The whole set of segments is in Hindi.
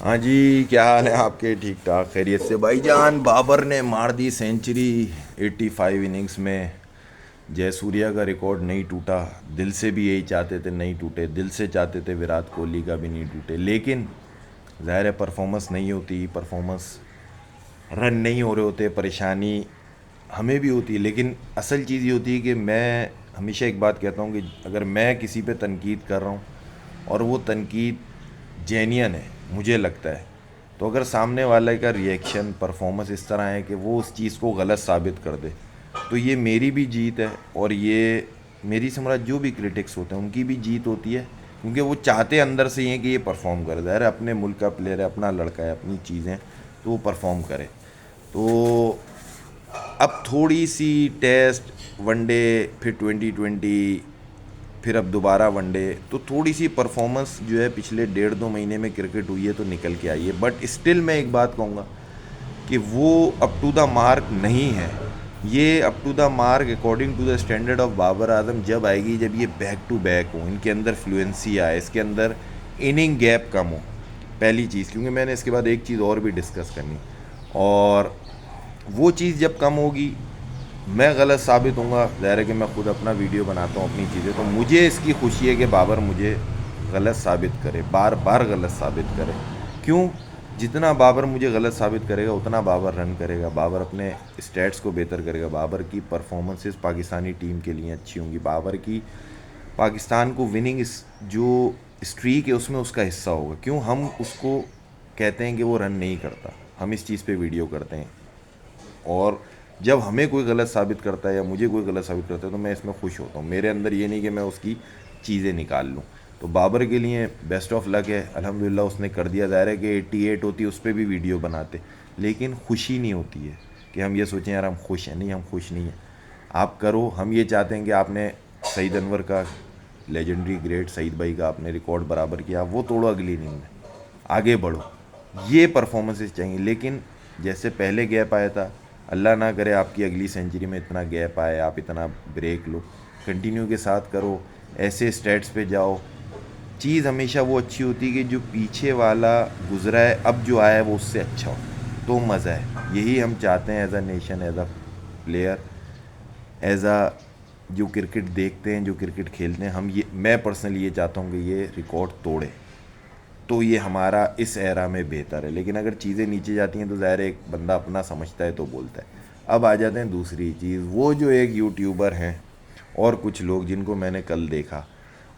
हाँ जी, क्या हाल है आपके? ठीक ठाक, खैरियत से भाईजान। बाबर ने मार दी सेंचुरी 85 इनिंग्स में। जयसूर्या का रिकॉर्ड नहीं टूटा। दिल से भी यही चाहते थे, नहीं टूटे। दिल से चाहते थे विराट कोहली का भी नहीं टूटे, लेकिन ज़ाहिर है परफॉर्मेंस नहीं होती। परफॉर्मेंस, रन नहीं हो रहे होते, परेशानी हमें भी होती है। लेकिन असल चीज़ ये होती है कि मैं हमेशा एक बात कहता हूँ कि अगर मैं किसी पे तनकीद कर रहा हूँ और वो तनकीद जेन्युइन है, मुझे लगता है, तो अगर सामने वाले का रिएक्शन, परफॉर्मेंस इस तरह है कि वो उस चीज़ को गलत साबित कर दे, तो ये मेरी भी जीत है और ये मेरी समझ जो भी क्रिटिक्स होते हैं उनकी भी जीत होती है, क्योंकि वो चाहते अंदर से ही हैं कि ये परफॉर्म करे। ज़ाहिर है अपने मुल्क का प्लेयर है, अपना लड़का है, अपनी चीज़ें, तो वो परफॉर्म करे। तो अब थोड़ी सी टेस्ट, वनडे, फिर 2020, फिर अब दोबारा वनडे, तो थोड़ी सी परफॉर्मेंस जो है पिछले 1.5-2 महीने में क्रिकेट हुई है तो निकल के आई है। बट स्टिल मैं एक बात कहूँगा कि वो अप टू द मार्क नहीं है। ये up to the mark according to the standard of Babar Azam जब आएगी, जब ये बैक टू बैक हो, इनके अंदर फ्लुएंसी आए, इसके अंदर इनिंग गैप कम हो। पहली चीज़, क्योंकि मैंने इसके बाद एक चीज़ और भी डिस्कस करनी, और वो चीज़ जब कम होगी, मैं गलत साबित होऊंगा। ज़ाहिर है कि मैं खुद अपना वीडियो बनाता हूँ अपनी चीज़ें, तो मुझे इसकी खुशी है कि बाबर मुझे गलत साबित करे, बार बार गलत साबित करे। क्यों? जितना बाबर मुझे गलत साबित करेगा उतना बाबर रन करेगा, बाबर अपने स्टैट्स को बेहतर करेगा, बाबर की परफॉर्मेंसेस पाकिस्तानी टीम के लिए अच्छी होंगी, बाबर की पाकिस्तान को विनिंग जो स्ट्रीक है उसमें उसका हिस्सा होगा। क्यों हम उसको कहते हैं कि वो रन नहीं करता? हम इस चीज़ पे वीडियो करते हैं, और जब हमें कोई गलत साबित करता है या मुझे कोई गलत साबित करता है तो मैं इसमें खुश होता हूँ। मेरे अंदर ये नहीं कि मैं उसकी चीज़ें निकाल लूँ। तो बाबर के लिए बेस्ट ऑफ लक है, अल्हम्दुलिल्लाह उसने कर दिया। ज़ाहिर है कि 88 होती उस पर भी वीडियो बनाते, लेकिन खुशी नहीं होती है कि हम ये सोचें यार हम खुश हैं। नहीं, हम खुश नहीं हैं। आप करो, हम ये चाहते हैं कि आपने सईद अनवर का, लेजेंडरी ग्रेट सईद भाई का आपने रिकॉर्ड बराबर किया, वो तोड़ो अगली इनिंग में, आगे बढ़ो। ये परफॉर्मेंसेस चाहिए। लेकिन जैसे पहले गैप आया था, अल्लाह ना करे आपकी अगली सेंचुरी में इतना गैप आए, आप इतना ब्रेक लो, कंटिन्यू के साथ करो, ऐसे स्टेट्स पे जाओ। चीज़ हमेशा वो अच्छी होती है कि जो पीछे वाला गुजरा है, अब जो आया है वो उससे अच्छा हो, तो मज़ा है। यही हम चाहते हैं as a nation, as a player, as a जो क्रिकेट देखते हैं, जो क्रिकेट खेलते हैं। हम ये, मैं पर्सनली ये चाहता हूँ कि ये रिकॉर्ड तोड़े, तो ये हमारा इस एरा में बेहतर है। लेकिन अगर चीज़ें नीचे जाती हैं तो ज़ाहिर है एक बंदा अपना समझता है तो बोलता है। अब आ जाते हैं दूसरी चीज़, वो जो एक यूट्यूबर हैं और कुछ लोग जिनको मैंने कल देखा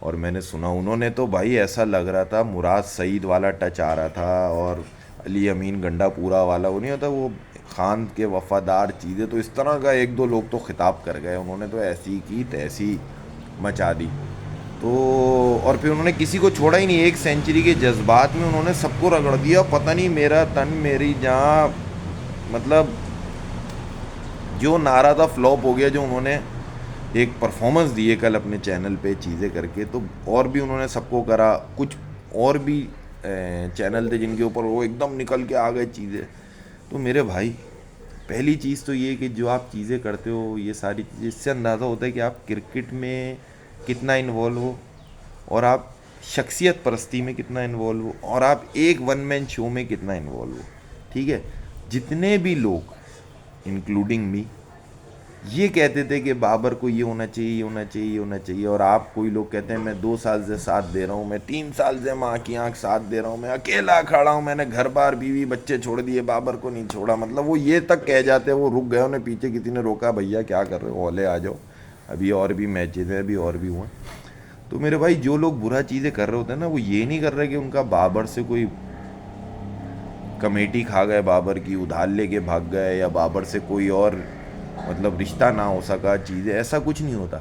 और मैंने सुना, उन्होंने तो भाई ऐसा लग रहा था मुराद सईद वाला टच आ रहा था, और अली अमीन गंडापुरा वाला, वो नहीं होता वो खान के वफादार चीज़ें, तो इस तरह का एक दो लोग तो खिताब कर गए। उन्होंने तो ऐसी की तैसी मचा दी। तो और फिर उन्होंने किसी को छोड़ा ही नहीं, एक सेंचुरी के जज्बात में उन्होंने सबको रगड़ दिया। पता नहीं मेरा तन मेरी जान, मतलब जो नारा था फ्लॉप हो गया। जो उन्होंने एक परफॉर्मेंस दी है कल अपने चैनल पे चीज़ें करके, तो और भी उन्होंने सबको करा। कुछ और भी चैनल थे जिनके ऊपर वो एकदम निकल के आ गए चीज़ें। तो मेरे भाई, पहली चीज़ तो ये कि जो आप चीज़ें करते हो, ये सारी चीज़ें, इससे अंदाज़ा होता है कि आप क्रिकेट में कितना इन्वॉल्व हो, और आप शख्सियत परस्ती में कितना इन्वॉल्व हो, और आप एक वन मैन शो में कितना इन्वॉल्व हो। ठीक है? जितने भी लोग, इंक्लूडिंग मी, ये कहते थे कि बाबर को ये होना चाहिए, ये होना चाहिए, ये होना चाहिए, और आप कोई लोग कहते हैं मैं 2 साल से साथ दे रहा हूँ, मैं 3 साल से माँ की आँख साथ दे रहा हूँ, मैं अकेला खड़ा हूँ, मैंने घर बार बीवी बच्चे छोड़ दिए, बाबर को नहीं छोड़ा। मतलब वो ये तक कह जाते हैं, वो रुक गए, उन्हें पीछे किसी ने रोका, भैया क्या कर रहे हो, ओले आ जाओ, अभी और भी मैचेज हैं, अभी और भी हुए। तो मेरे भाई, जो लोग बुरा चीज़ें कर रहे होते हैं ना, वो ये नहीं कर रहे कि उनका बाबर से कोई कमेटी खा गए, बाबर की उधार लेके भाग गए, या बाबर से कोई और मतलब रिश्ता ना हो सका, चीज़ें, ऐसा कुछ नहीं होता।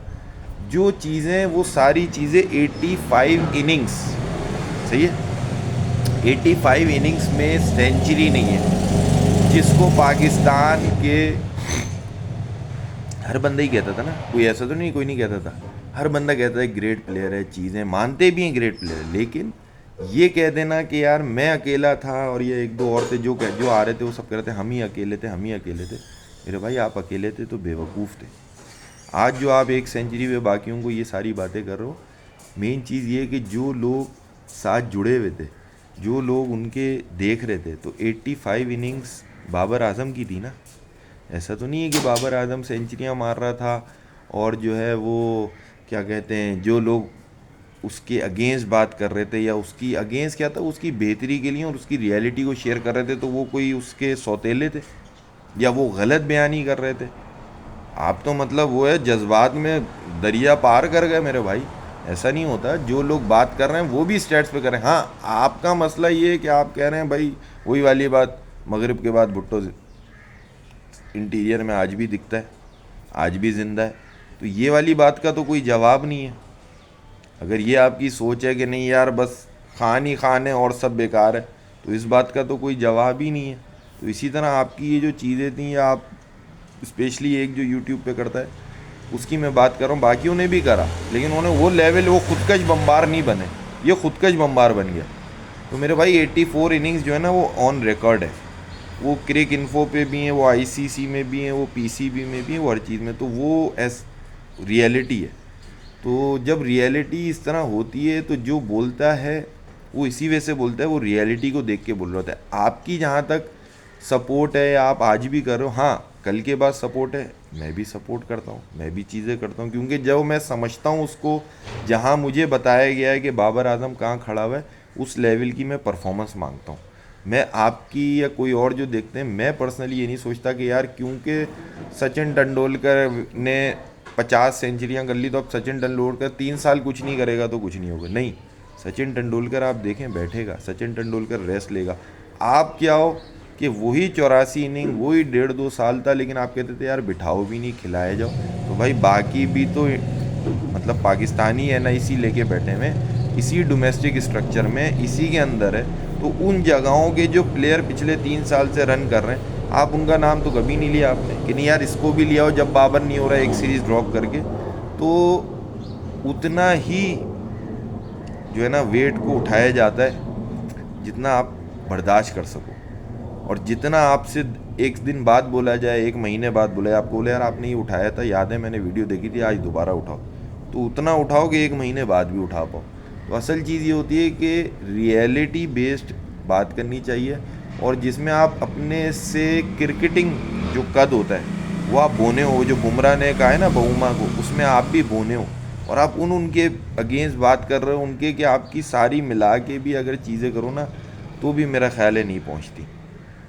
जो चीज़ें, वो सारी चीज़ें 85 इनिंग्स, सही है, 85 इनिंग्स में सेंचुरी नहीं है, जिसको पाकिस्तान के हर बंदा ही कहता था ना, कोई ऐसा तो नहीं, कोई नहीं कहता था, हर बंदा कहता है ग्रेट प्लेयर है, चीज़ें मानते भी हैं ग्रेट प्लेयर है। लेकिन ये कह देना कि यार मैं अकेला था और ये एक दो और थे जो आ रहे थे, वो सब कह रहे थे हम ही अकेले थे, हम ही अकेले थे। मेरे भाई, आप अकेले थे तो बेवकूफ़ थे। आज जो आप एक सेंचुरी में बाकियों को ये सारी बातें कर रहे हो, मेन चीज़ ये है कि जो लोग साथ जुड़े हुए थे, जो लोग उनके देख रहे थे, तो 85 इनिंग्स बाबर आजम की थी ना। ऐसा तो नहीं है कि बाबर आजम सेंचुरियां मार रहा था और जो है वो क्या कहते हैं, जो लोग उसके अगेंस्ट बात कर रहे थे या उसकी अगेंस्ट क्या था, उसकी बेहतरी के लिए और उसकी रियलिटी को शेयर कर रहे थे, तो वो कोई उसके सौतेले थे या वो गलत बयानी कर रहे थे। आप तो मतलब वो है जज्बात में दरिया पार कर गए मेरे भाई। ऐसा नहीं होता, जो लोग बात कर रहे हैं वो भी स्टेट्स पे कर रहे हैं। हाँ, आपका मसला ये है कि आप कह रहे हैं भाई वही वाली बात, मगरिब के बाद भुट्टो इंटीरियर में आज भी दिखता है, आज भी ज़िंदा है। तो ये वाली बात का तो कोई जवाब नहीं है। अगर ये आपकी सोच है कि नहीं यार बस खान ही खान है और सब बेकार है, तो इस बात का तो कोई जवाब ही नहीं है। तो इसी तरह आपकी ये जो चीज़ें थी, या आप स्पेशली एक जो यूट्यूब पे करता है उसकी मैं बात कर रहा हूँ, बाकियों ने भी करा, लेकिन उन्होंने वो लेवल, वो खुदकश बम्बार नहीं बने, ये खुदकश बम्बार बन गया। तो मेरे भाई 84 इनिंग्स जो है ना वो ऑन रिकॉर्ड है, वो क्रिक इन्फो पे भी हैं, वो आईसीसी में भी हैं, वो पीसीबी में भी हैं, वो हर चीज़ में। तो वो एस रियलिटी है। तो जब रियलिटी इस तरह होती है तो जो बोलता है वो इसी वजह से बोलता है, वो रियलिटी को देख के बोल रहा होता है। आपकी जहाँ तक सपोर्ट है, आप आज भी कर रहे हो, हाँ कल के बाद सपोर्ट है, मैं भी सपोर्ट करता हूँ, मैं भी चीज़ें करता हूँ, क्योंकि जब मैं समझता हूँ उसको, जहाँ मुझे बताया गया है कि बाबर आजम कहाँ खड़ा हुआ है, उस लेवल की मैं परफॉर्मेंस मांगता हूँ। मैं आपकी या कोई और जो देखते हैं, मैं पर्सनली ये नहीं सोचता कि यार क्योंकि सचिन तेंदुलकर ने 50 सेंचुरियां कर ली तो अब सचिन तेंदुलकर 3 साल कुछ नहीं करेगा तो कुछ नहीं होगा। नहीं, सचिन तेंदुलकर आप देखें बैठेगा, सचिन तेंदुलकर रेस्ट लेगा। आप क्या हो कि वही 84 इनिंग, वही 1.5-2 साल था, लेकिन आप कहते थे यार बिठाओ भी नहीं, खिलाए जाओ। तो भाई बाकी भी तो मतलब पाकिस्तानी एनआईसी लेके बैठे हुए, इसी डोमेस्टिक स्ट्रक्चर में, इसी के अंदर है। तो उन जगहों के जो प्लेयर पिछले 3 साल से रन कर रहे हैं, आप उनका नाम तो कभी नहीं लिया आपने कि नहीं यार इसको भी लिया हो, जब बाबर नहीं हो रहा है एक सीरीज़ ड्रॉप करके। तो उतना ही जो है ना वेट को उठाया जाता है जितना आप बर्दाश्त कर सको, और जितना आपसे एक दिन बाद बोला जाए, एक महीने बाद बोला जाए, आपको बोले यार आपने ये उठाया था, याद है मैंने वीडियो देखी थी, आज दोबारा उठाओ, तो उतना उठाओ कि एक महीने बाद भी उठा पाओ। तो असल चीज़ ये होती है कि रियलिटी बेस्ड बात करनी चाहिए, और जिसमें आप अपने से क्रिकेटिंग जो कद होता है वो आप बोने हो, जो बुमराह ने कहा है ना बहुमा को, उसमें आप भी बोने हो, और आप उनके अगेंस्ट बात कर रहे हो उनके, कि आपकी सारी मिला के भी अगर चीज़ें करो ना तो भी मेरा ख्याल है नहीं पहुंचती।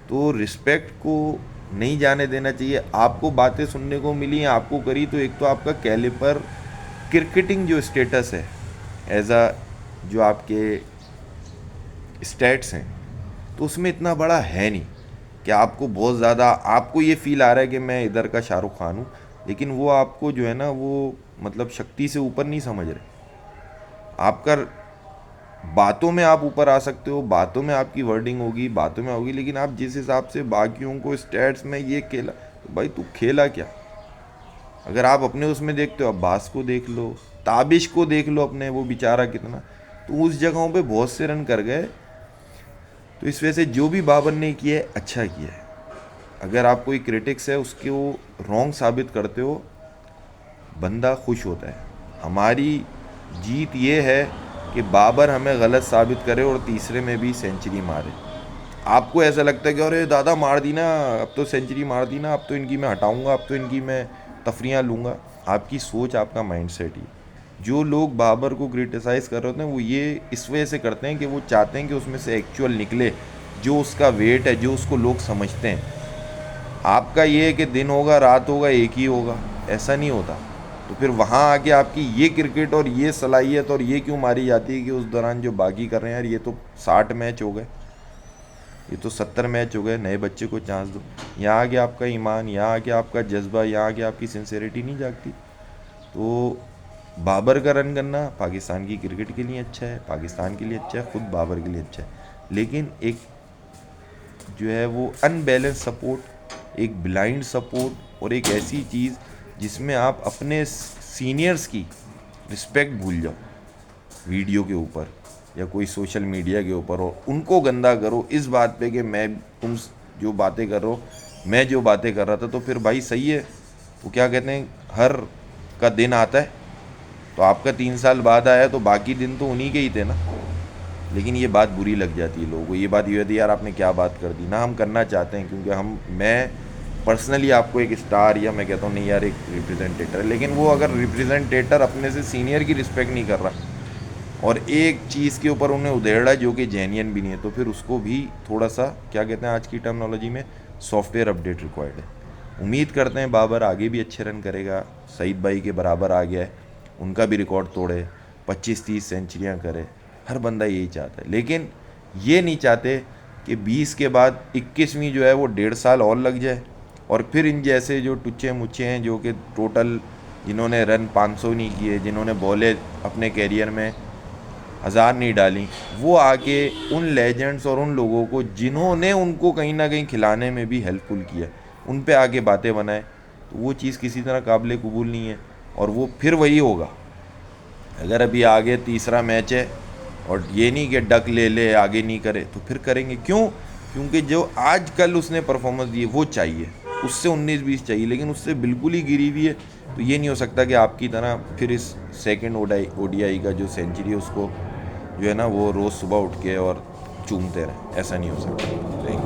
तो रिस्पेक्ट को नहीं जाने देना चाहिए। आपको बातें सुनने को मिली हैं, आपको करी, तो एक तो आपका कैलिपर क्रिकेटिंग जो स्टेटस है एज अ, जो आपके स्टैट्स हैं, तो उसमें इतना बड़ा है नहीं कि आपको बहुत ज़्यादा, आपको ये फील आ रहा है कि मैं इधर का शाहरुख खान हूँ, लेकिन वो आपको जो है ना वो मतलब शक्ति से ऊपर नहीं समझ रहे। आपका बातों में आप ऊपर आ सकते हो, बातों में आपकी वर्डिंग होगी, बातों में होगी, लेकिन आप जिस हिसाब से बाकियों को स्टैट्स में ये खेला, तो भाई तू खेला क्या? अगर आप अपने उसमें देखते हो, अब्बास को देख लो, ताबिश को देख लो अपने, वो बेचारा कितना, तो उस जगहों पे बहुत से रन कर गए। तो इस वजह से जो भी बाबर ने किया है अच्छा किया है। अगर आप कोई क्रिटिक्स है उसके वो रॉन्ग साबित करते हो, बंदा खुश होता है। हमारी जीत ये है कि बाबर हमें गलत साबित करे और तीसरे में भी सेंचुरी मारे। आपको ऐसा लगता है कि अरे दादा मार दी ना, अब तो सेंचुरी मार दी ना, अब तो इनकी मैं हटाऊंगा, अब तो इनकी मैं तफरियाँ लूँगा। आपकी सोच, आपका माइंडसेट ही। जो लोग बाबर को क्रिटिसाइज़ कर रहे होते हैं वो ये इस वजह से करते हैं कि वो चाहते हैं कि उसमें से एक्चुअल निकले, जो उसका वेट है, जो उसको लोग समझते हैं। आपका ये है कि दिन होगा रात होगा एक ही होगा, ऐसा नहीं होता। तो फिर वहाँ आके आपकी ये क्रिकेट और ये सलाहियत और ये क्यों मारी जाती है कि उस दौरान जो बाकी कर रहे हैं यार, ये तो 60 मैच हो गए, ये तो 70 मैच हो गए, नए बच्चे को चांस दो। यहाँ आके आपका ईमान, यहाँ आके आपका जज्बा, यहाँ आके आपकी सिंसेरिटी नहीं जागती। तो बाबर का रन करना पाकिस्तान की क्रिकेट के लिए अच्छा है, पाकिस्तान के लिए अच्छा है, खुद बाबर के लिए अच्छा है, लेकिन एक जो है वो अनबैलेंस सपोर्ट, एक ब्लाइंड सपोर्ट, और एक ऐसी चीज़ जिसमें आप अपने सीनियर्स की रिस्पेक्ट भूल जाओ वीडियो के ऊपर या कोई सोशल मीडिया के ऊपर, और उनको गंदा करो इस बात पे कि मैं, तुम जो बातें कर रहे हो, मैं जो बातें कर रहा था, तो फिर भाई सही है। वो क्या कहते हैं, हर का दिन आता है, तो आपका 3 साल बाद आया तो बाकी दिन तो उन्हीं के ही थे ना। लेकिन ये बात बुरी लग जाती है लोगों को। ये बात ये होती है यार आपने क्या बात कर दी ना, हम करना चाहते हैं क्योंकि मैं पर्सनली आपको एक स्टार या मैं कहता हूँ नहीं यार एक रिप्रेजेंटेटर है, लेकिन वो अगर रिप्रेजेंटेटर अपने से सीनियर की रिस्पेक्ट नहीं कर रहा और एक चीज़ के ऊपर उन्हें उधेड़ा जो कि जेन्युइन भी नहीं है, तो फिर उसको भी थोड़ा सा क्या कहते हैं आज की टर्मिनोलॉजी में सॉफ्टवेयर अपडेट रिक्वायर्ड है। उम्मीद करते हैं बाबर आगे भी अच्छे रन करेगा, सईद भाई के बराबर आ गया है, उनका भी रिकॉर्ड तोड़े, 25-30 सेंचुरियाँ करे, हर बंदा यही चाहता है। लेकिन ये नहीं चाहते कि 20 के बाद 21वीं जो है वो 1.5 साल और लग जाए और फिर इन जैसे जो टुच्चे मुच्चे हैं जो कि टोटल जिन्होंने रन 500 नहीं किए, जिन्होंने बॉलें अपने कैरियर में 1000 नहीं डाली, वो आके उन लेजेंड्स और उन लोगों को जिन्होंने उनको कहीं ना कहीं खिलाने में भी हेल्पफुल किया, उन पे आके बातें बनाए, तो वो चीज़ किसी तरह काबिल कबूल नहीं है। और वो फिर वही होगा, अगर अभी आगे तीसरा मैच है और ये नहीं कि डक ले ले आगे नहीं करे तो फिर करेंगे क्यों? क्योंकि जो आज कल उसने परफॉर्मेंस दी है वो चाहिए, उससे 19-20 चाहिए, लेकिन उससे बिल्कुल ही गिरी हुई है। तो ये नहीं हो सकता कि आपकी तरह फिर इस सेकंड ओडीआई का जो सेंचुरी है उसको जो है ना वो रोज़ सुबह उठ के और चूमते रहें, ऐसा नहीं हो सकता। Thank you.